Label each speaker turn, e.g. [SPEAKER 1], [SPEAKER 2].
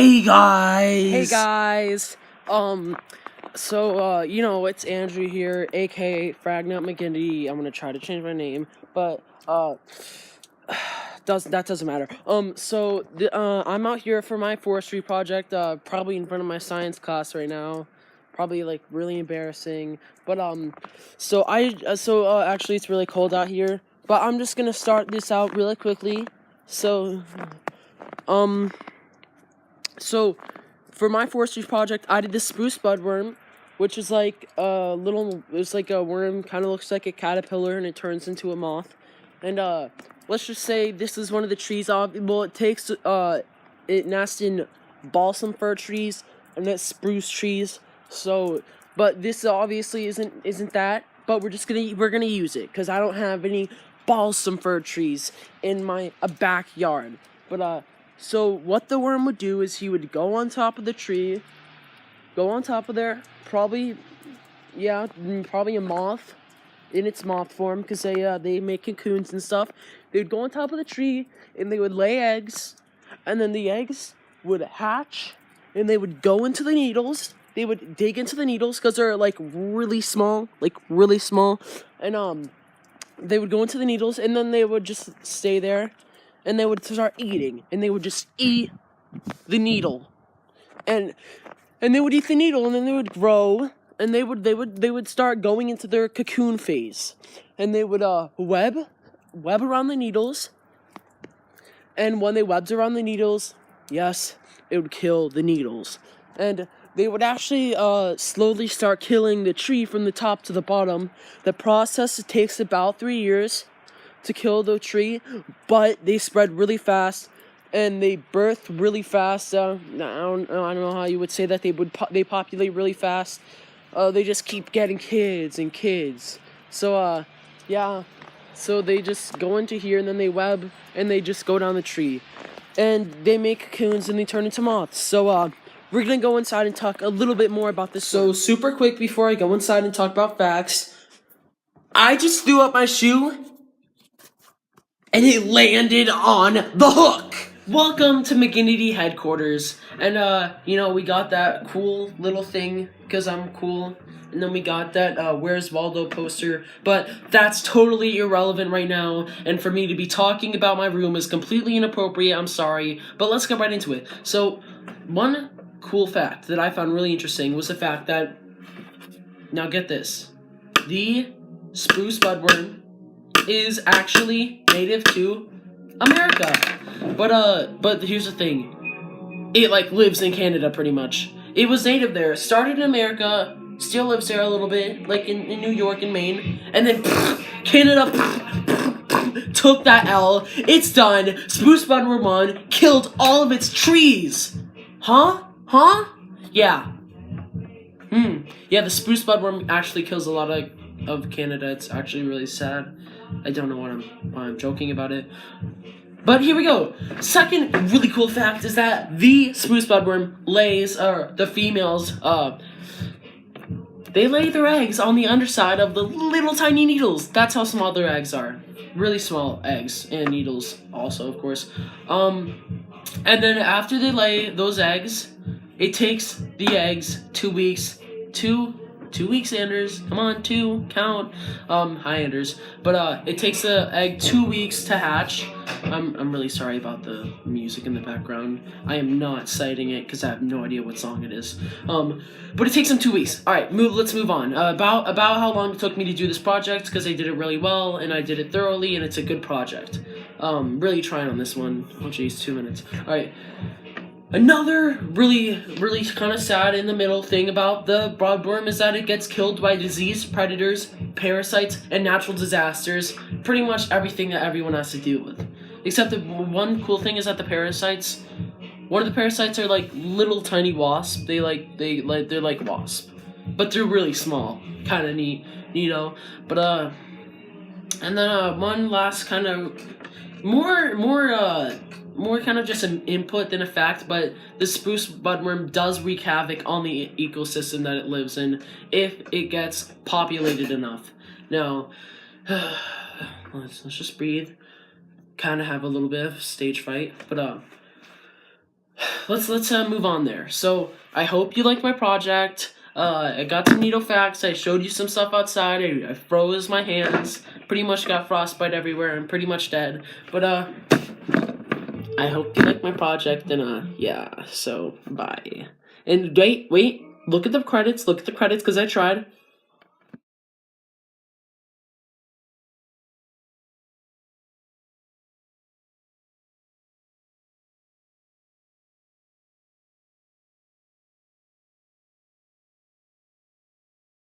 [SPEAKER 1] Hey guys!
[SPEAKER 2] Hey guys, it's Andrew here, aka Fragnut McGinty. I'm gonna try to change my name, but, that doesn't matter. I'm out here for my forestry project, probably in front of my science class right now. Probably, like, really embarrassing, but, actually it's really cold out here, but I'm just gonna start this out really quickly. So, for my forestry project, I did the spruce budworm, which is like it's like a worm, kind of looks like a caterpillar, and it turns into a moth. And let's just say this is one of the trees. It nests in balsam fir trees and then spruce trees. So, but this obviously isn't that. But we're gonna use it because I don't have any balsam fir trees in my backyard. But so what the worm would do is he would go on top of the tree, go on top of there, probably a moth in its moth form, because they make cocoons and stuff. They would go on top of the tree and they would lay eggs, and then the eggs would hatch and they would go into the needles. They would dig into the needles because they're like really small, and they would go into the needles and then they would just stay there. And they would start eating, and they would just eat the needle, and they would eat the needle, and then they would grow, and they would start going into their cocoon phase, and they would web around the needles, and when they webbed around the needles, yes, it would kill the needles, and they would actually slowly start killing the tree from the top to the bottom. The process takes about 3 years to kill the tree, but they spread really fast and they birth really fast. I don't know how you would say that. They populate really fast. They just keep getting kids and kids. So so they just go into here and then they web and they just go down the tree, and they make cocoons and they turn into moths. So we're gonna go inside and talk a little bit more about this. So super quick before I go inside and talk about facts, I just threw up my shoe and it landed on the hook. Welcome to McGinty headquarters. And we got that cool little thing because I'm cool. And then we got that Where's Waldo poster, but that's totally irrelevant right now, and for me to be talking about my room is completely inappropriate. I'm sorry, but let's get right into it. So, one cool fact that I found really interesting was the fact that, now get this, the spruce budworm is actually native to America. But here's the thing. It lives in Canada pretty much. It was native there, started in America, still lives there a little bit, like in New York and Maine, and then Canada took that L. It's done. Spruce budworm won, killed all of its trees. Huh? Yeah. Yeah, the spruce budworm actually kills a lot of Canada. It's actually really sad. I don't know why I'm joking about it. But here we go. Second really cool fact is that the spruce budworm lays, or the females, they lay their eggs on the underside of the little tiny needles. That's how small their eggs are. Really small eggs and needles also, of course. And then after they lay those eggs, it takes the eggs 2 weeks. 2 weeks, Anders. Come on, 2, count. Hi, Anders. But it takes the egg 2 weeks to hatch. I'm really sorry about the music in the background. I am not citing it because I have no idea what song it is. But it takes them 2 weeks. All right, let's move on. About how long it took me to do this project, because I did it really well and I did it thoroughly and it's a good project. Really trying on this one. Oh geez, 2 minutes. All right. Another really kind of sad in the middle thing about the budworm is that it gets killed by disease, predators, parasites, and natural disasters. Pretty much everything that everyone has to deal with. Except that one cool thing is that one of the parasites are like little tiny wasps. They're like wasp, but they're really small. Kind of neato. But and then one last kind of more kind of just an input than a fact, but the spruce budworm does wreak havoc on the ecosystem that it lives in if it gets populated enough. Now, let's just breathe. Kind of have a little bit of stage fright, but let's move on there. So I hope you liked my project. I got some neato facts. I showed you some stuff outside. I froze my hands. Pretty much got frostbite everywhere. I'm pretty much dead. But I hope you liked my project. And yeah. So bye. And wait. Look at the credits. Look at the credits because I tried.